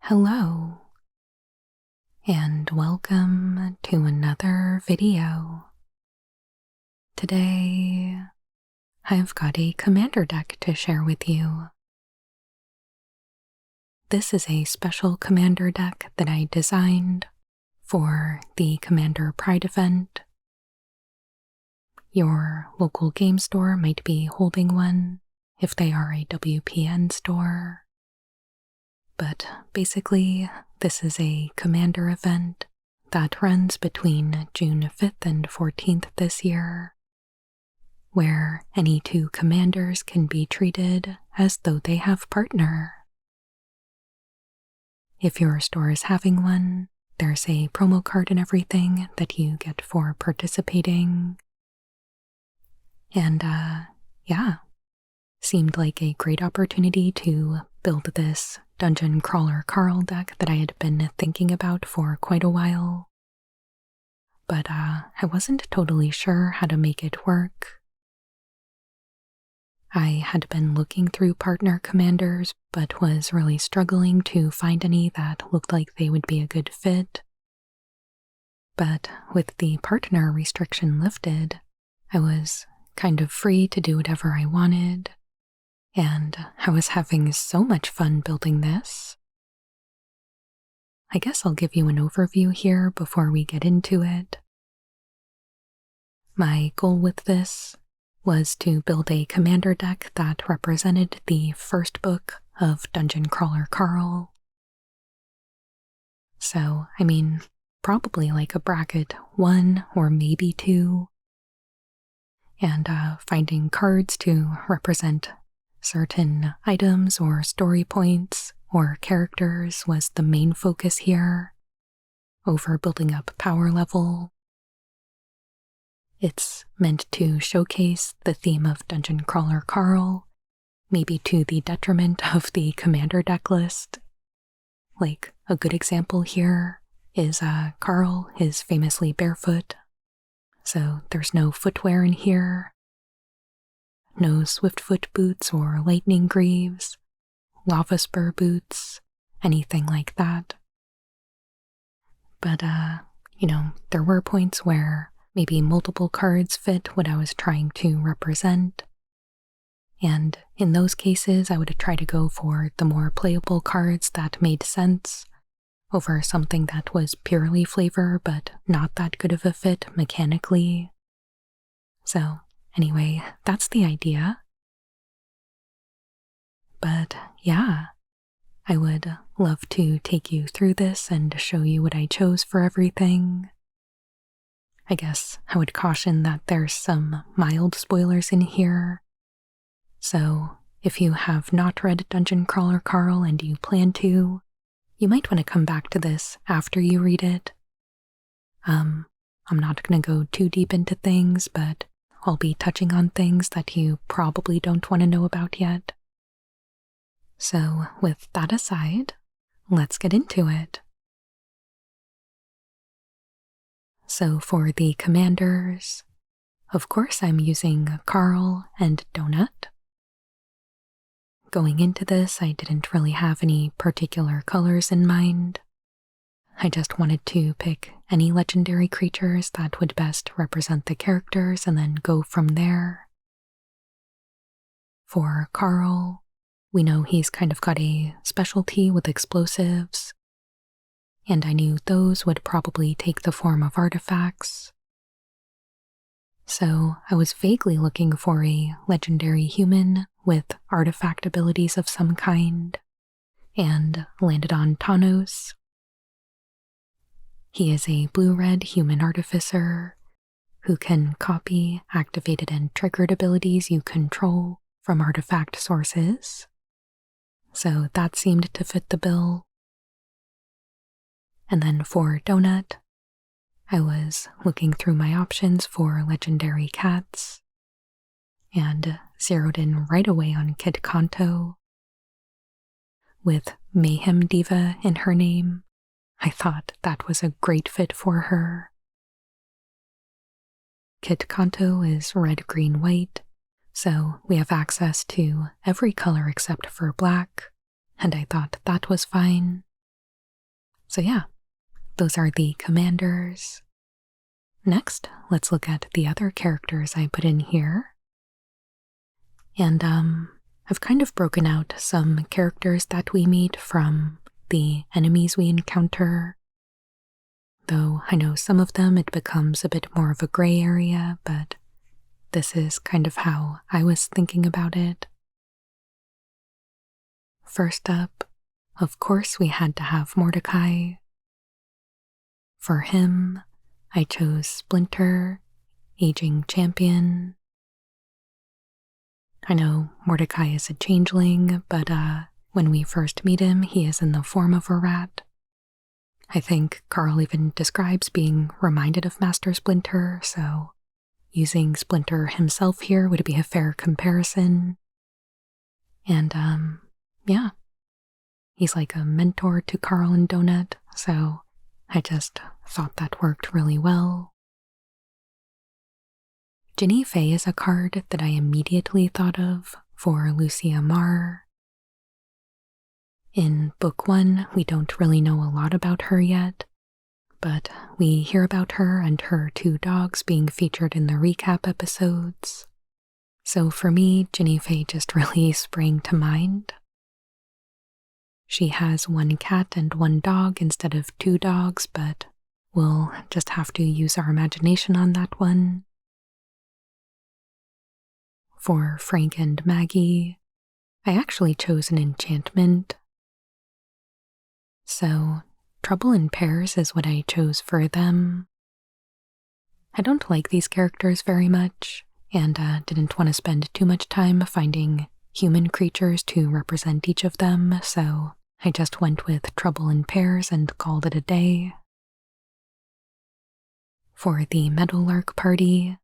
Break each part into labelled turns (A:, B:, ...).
A: Hello, and welcome to another video. Today, I've got a commander deck to share with you. This is a special commander deck that I designed for the Commander Pride event. Your local game store might be holding one if they are a WPN store. But basically, this is a commander event that runs between June 5th and 14th this year, where any two commanders can be treated as though they have partner. If your store is having one, there's a promo card and everything that you get for participating. And seemed like a great opportunity to build this Dungeon Crawler Carl deck that I had been thinking about for quite a while. But I wasn't totally sure how to make it work. I had been looking through partner commanders, but was really struggling to find any that looked like they would be a good fit. But with the partner restriction lifted, I was kind of free to do whatever I wanted. And I was having so much fun building this. I guess I'll give you an overview here before we get into it. My goal with this was to build a commander deck that represented the first book of Dungeon Crawler Carl. So, probably like a bracket 1 or maybe 2. And finding cards to represent certain items or story points or characters was the main focus here, over building up power level. It's meant to showcase the theme of Dungeon Crawler Carl, maybe to the detriment of the commander deck list. Like, a good example here is Carl is famously barefoot, so there's no footwear in here. No Swiftfoot boots or lightning greaves, lava spur boots, anything like that. But, there were points where maybe multiple cards fit what I was trying to represent. And in those cases, I would try to go for the more playable cards that made sense over something that was purely flavor but not that good of a fit mechanically. So, anyway, that's the idea. But yeah, I would love to take you through this and show you what I chose for everything. I guess I would caution that there's some mild spoilers in here. So if you have not read Dungeon Crawler Carl and you plan to, you might want to come back to this after you read it. I'm not going to go too deep into things, but I'll be touching on things that you probably don't want to know about yet. So, with that aside, let's get into it. So for the commanders, of course I'm using Carl and Donut. Going into this, I didn't really have any particular colors in mind. I just wanted to pick any legendary creatures that would best represent the characters and then go from there. For Carl, we know he's kind of got a specialty with explosives, and I knew those would probably take the form of artifacts. So I was vaguely looking for a legendary human with artifact abilities of some kind, and landed on Tawnos. He is a blue-red human artificer who can copy activated and triggered abilities you control from artifact sources. So that seemed to fit the bill. And then for Donut, I was looking through my options for legendary cats and zeroed in right away on Kitt Kanto. With Mayhem Diva in her name, I thought that was a great fit for her. Kitt Kanto is red, green, white so we have access to every color except for black, and I thought that was fine. So yeah, those are the commanders. Next, let's look at the other characters I put in here. And I've kind of broken out some characters that we meet from the enemies we encounter. Though I know some of them it becomes a bit more of a gray area, but this is kind of how I was thinking about it. First up, of course we had to have Mordecai. For him, I chose Splinter, Aging Champion. I know Mordecai is a changeling, but when we first meet him, he is in the form of a rat. I think Carl even describes being reminded of Master Splinter, so using Splinter himself here would be a fair comparison. And yeah, he's like a mentor to Carl and Donut, so I just thought that worked really well. Ginny Fay is a card that I immediately thought of for Lucia Marr. In Book 1, we don't really know a lot about her yet, but we hear about her and her 2 dogs being featured in the recap episodes. So for me, Ginny Fay just really sprang to mind. She has 1 cat and 1 dog instead of 2 dogs, but we'll just have to use our imagination on that one. For Frank and Maggie, I actually chose an enchantment. So, Trouble in Pairs is what I chose for them. I don't like these characters very much, and didn't want to spend too much time finding human creatures to represent each of them, so I just went with Trouble in Pairs and called it a day. For the Meadowlark party,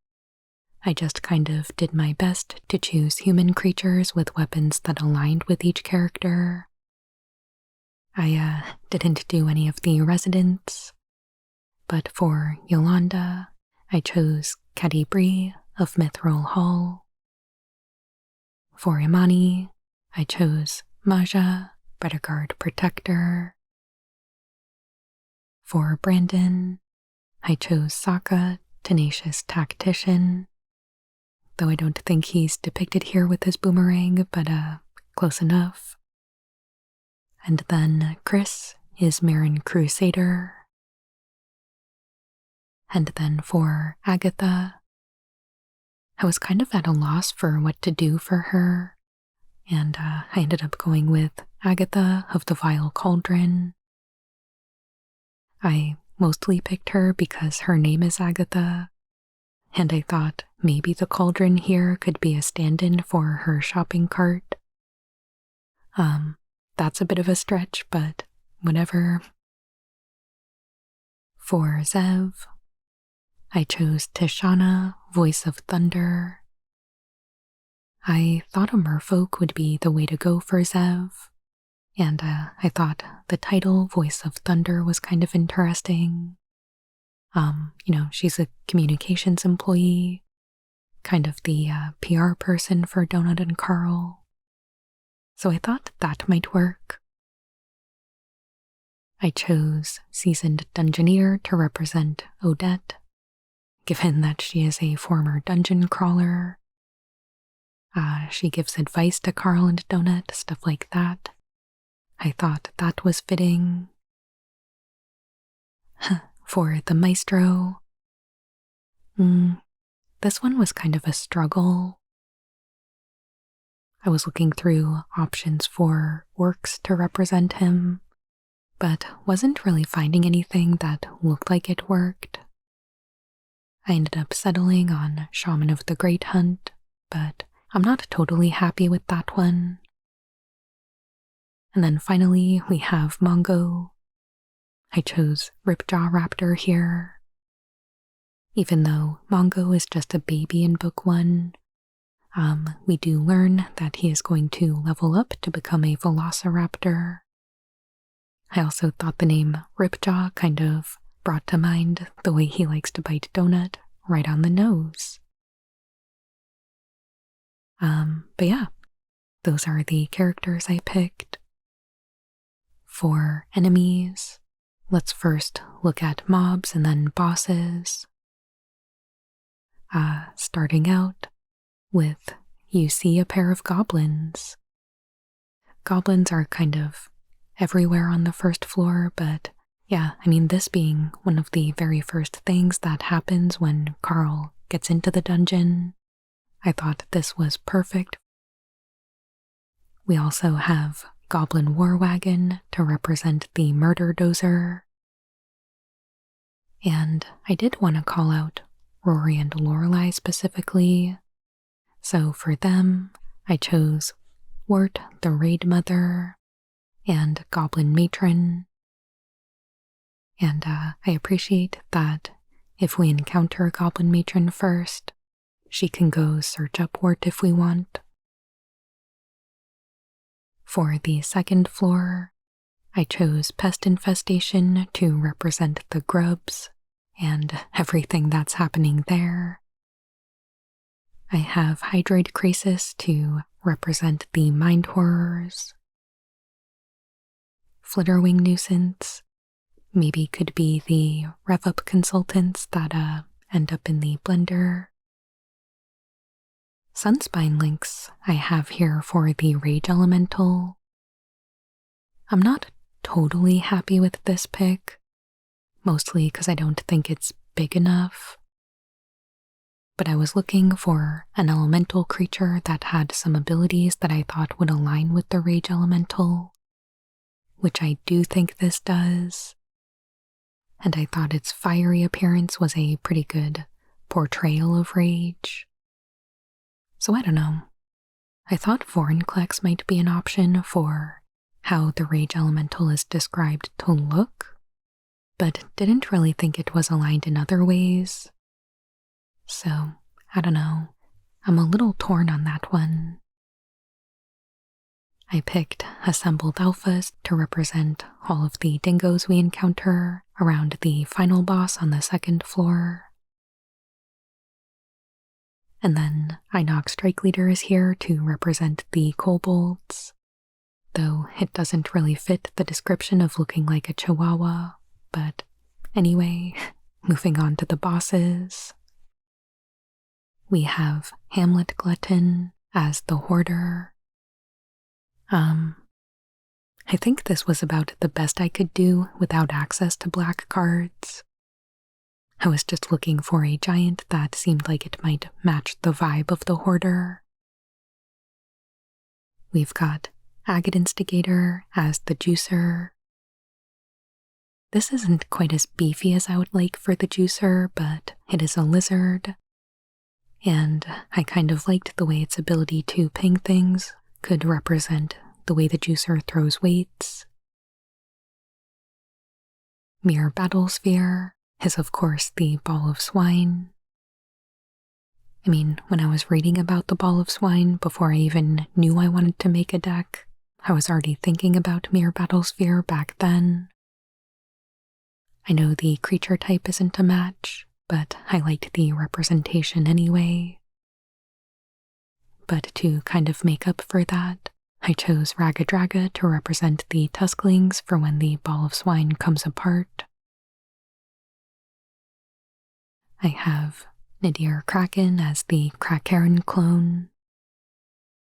A: I just kind of did my best to choose human creatures with weapons that aligned with each character. I didn't do any of the residents, but for Yolanda, I chose Caddy Bree of Mithril Hall. For Imani, I chose Maja, Redegard Protector. For Brandon, I chose Sokka, Tenacious Tactician, though I don't think he's depicted here with his boomerang, but close enough. And then Chris is Marin Crusader. And then for Agatha, I was kind of at a loss for what to do for her, and I ended up going with Agatha of the Vile Cauldron. I mostly picked her because her name is Agatha, and I thought maybe the cauldron here could be a stand-in for her shopping cart. That's a bit of a stretch, but whatever. For Zev, I chose Tishana, Voice of Thunder. I thought a merfolk would be the way to go for Zev, and I thought the title Voice of Thunder was kind of interesting. She's a communications employee, kind of the PR person for Donut and Carl. So I thought that might work. I chose Seasoned Dungeoneer to represent Odette, given that she is a former dungeon crawler. She gives advice to Carl and Donut, stuff like that. I thought that was fitting. For the Maestro, this one was kind of a struggle. I was looking through options for orcs to represent him, but wasn't really finding anything that looked like it worked. I ended up settling on Shaman of the Great Hunt, but I'm not totally happy with that one. And then finally we have Mongo. I chose Ripjaw Raptor here. Even though Mongo is just a baby in Book 1, we do learn that he is going to level up to become a Velociraptor. I also thought the name Ripjaw kind of brought to mind the way he likes to bite Donut right on the nose. But yeah, those are the characters I picked. For enemies, let's first look at mobs and then bosses. Starting out with, you see a pair of goblins. Goblins are kind of everywhere on the first floor, but yeah, I mean, this being one of the very first things that happens when Carl gets into the dungeon, I thought this was perfect. We also have Goblin War Wagon to represent the Murder Dozer. And I did want to call out Rory and Lorelei specifically, so for them, I chose Wart the Raid Mother and Goblin Matron. And I appreciate that if we encounter Goblin Matron first, she can go search up Wart if we want. For the second floor, I chose Pest Infestation to represent the grubs and everything that's happening there. I have Hydroid Crisis to represent the Mind Horrors. Flitterwing Nuisance maybe could be the rev-up consultants that end up in the blender. Sunspine Links I have here for the Rage Elemental. I'm not totally happy with this pick, mostly because I don't think it's big enough. But I was looking for an elemental creature that had some abilities that I thought would align with the Rage Elemental, which I do think this does. And I thought its fiery appearance was a pretty good portrayal of rage. So I don't know. I thought Vorinclex might be an option for how the Rage Elemental is described to look, but didn't really think it was aligned in other ways. So, I don't know. I'm a little torn on that one. I picked Assembled Alphas to represent all of the dingoes we encounter around the final boss on the second floor. And then Inox Strike Leader is here to represent the kobolds, though it doesn't really fit the description of looking like a chihuahua. But anyway, moving on to the bosses. We have Hamlet Glutton as the Hoarder. I think this was about the best I could do without access to black cards. I was just looking for a giant that seemed like it might match the vibe of the Hoarder. We've got Agate Instigator as the Juicer. This isn't quite as beefy as I would like for the Juicer, but it is a lizard. And I kind of liked the way its ability to ping things could represent the way the Juicer throws weights. Mere Battlesphere is of course the Ball of Swine. I mean, when I was reading about the Ball of Swine before I even knew I wanted to make a deck, I was already thinking about Mere Battlesphere back then. I know the creature type isn't a match, but I liked the representation anyway. But to kind of make up for that, I chose Ragadraga to represent the Tusklings for when the Ball of Swine comes apart. I have Nadir Kraken as the Krakaren clone.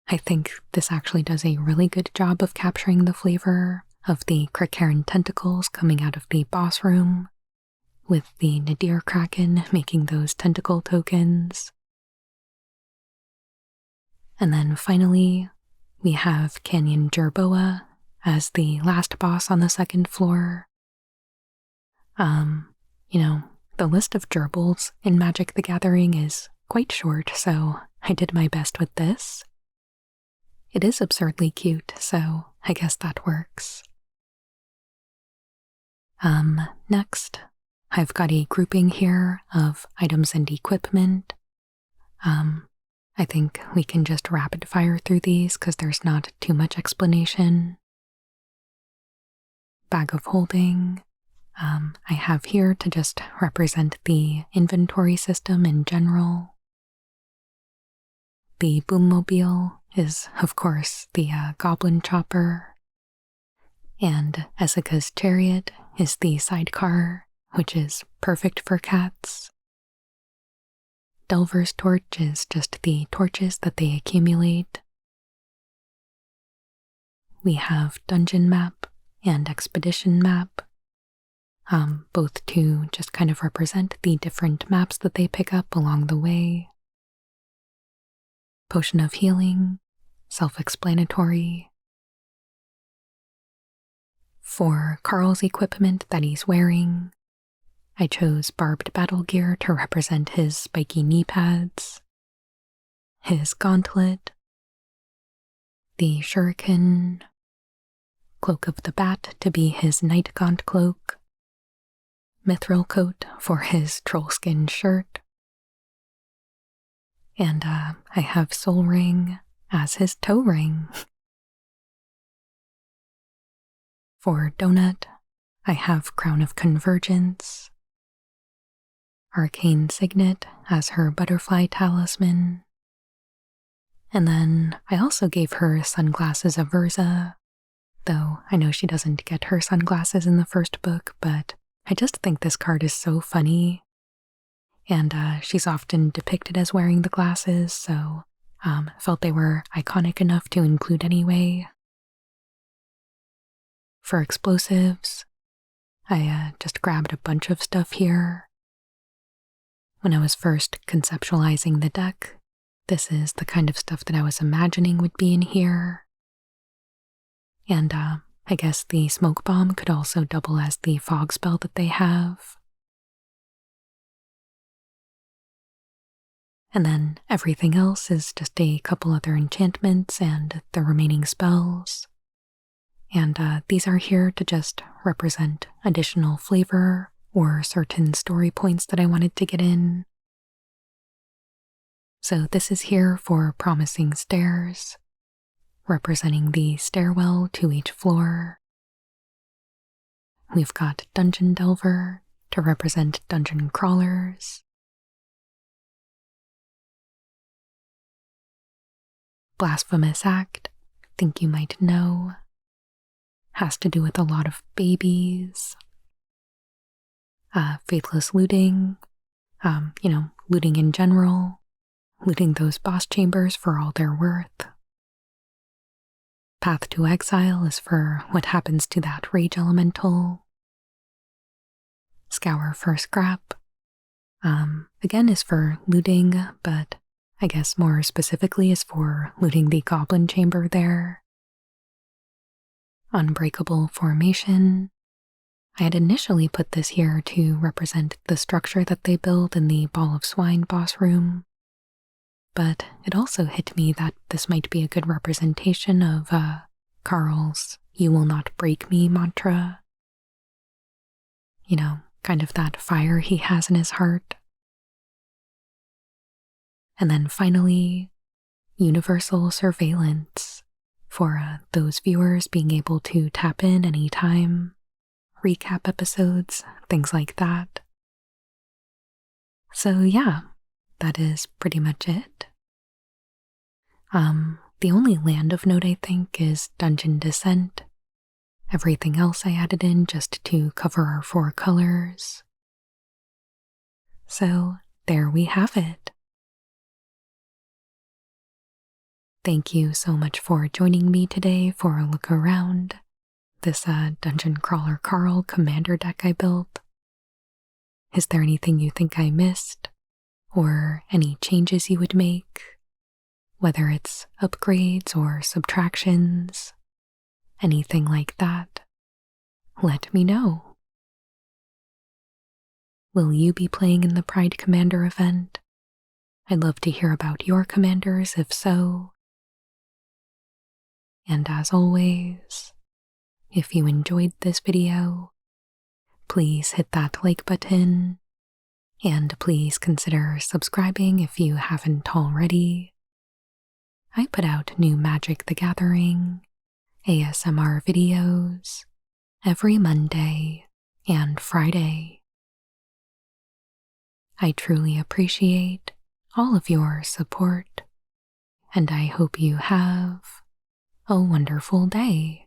A: I think this actually does a really good job of capturing the flavor of the Krakaren tentacles coming out of the boss room, with the Nadir Kraken making those tentacle tokens. And then finally, we have Canyon Jerboa as the last boss on the second floor. The list of gerbils in Magic the Gathering is quite short, so I did my best with this. It is absurdly cute, so I guess that works. Next, I've got a grouping here of items and equipment. I think we can just rapid fire through these because there's not too much explanation. Bag of Holding. I have here to just represent the inventory system in general. The boommobile is, of course, the goblin chopper. And Essica's chariot is the sidecar, which is perfect for cats. Delver's torch is just the torches that they accumulate. We have dungeon map and expedition map, both to just kind of represent the different maps that they pick up along the way. Potion of healing, self-explanatory. For Carl's equipment that he's wearing, I chose barbed battle gear to represent his spiky knee pads, his gauntlet, the shuriken, cloak of the bat to be his night gaunt cloak, mithril coat for his trollskin shirt, and I have soul ring as his toe ring. For Donut, I have crown of convergence, arcane signet as her butterfly talisman, and then I also gave her sunglasses of Urza, though I know she doesn't get her sunglasses in the first book, but I just think this card is so funny, and she's often depicted as wearing the glasses, so felt they were iconic enough to include anyway. For explosives, I just grabbed a bunch of stuff here. When I was first conceptualizing the deck, this is the kind of stuff that I was imagining would be in here. And I guess the smoke bomb could also double as the fog spell that they have. And then everything else is just a couple other enchantments and the remaining spells. And these are here to just represent additional flavor or certain story points that I wanted to get in. So this is here for Promising Stairs, representing the stairwell to each floor. We've got Dungeon Delver to represent dungeon crawlers. Blasphemous Act, think you might know, has to do with a lot of babies. Faithless looting, looting in general, looting those boss chambers for all they're worth. Path to Exile is for what happens to that rage elemental. Scour for Scrap, again is for looting, but I guess more specifically is for looting the goblin chamber there. Unbreakable Formation. I had initially put this here to represent the structure that they build in the Ball of Swine boss room, but it also hit me that this might be a good representation of Carl's "You will not break me" mantra. You know, kind of that fire he has in his heart. And then finally, Universal Surveillance, for those viewers being able to tap in anytime, recap episodes, things like that. So yeah, that is pretty much it. The only land of note I think is Dungeon Descent. Everything else I added in just to cover our 4 colors. So there we have it. Thank you so much for joining me today for a look around this Dungeon Crawler Carl commander deck I built. Is there anything you think I missed, or any changes you would make, whether it's upgrades or subtractions, anything like that? Let me know. Will you be playing in the Pride Commander event? I'd love to hear about your commanders if so. And as always, if you enjoyed this video, please hit that like button, and please consider subscribing if you haven't already. I put out new Magic the Gathering ASMR videos every Monday and Friday. I truly appreciate all of your support. and I hope you have a wonderful day.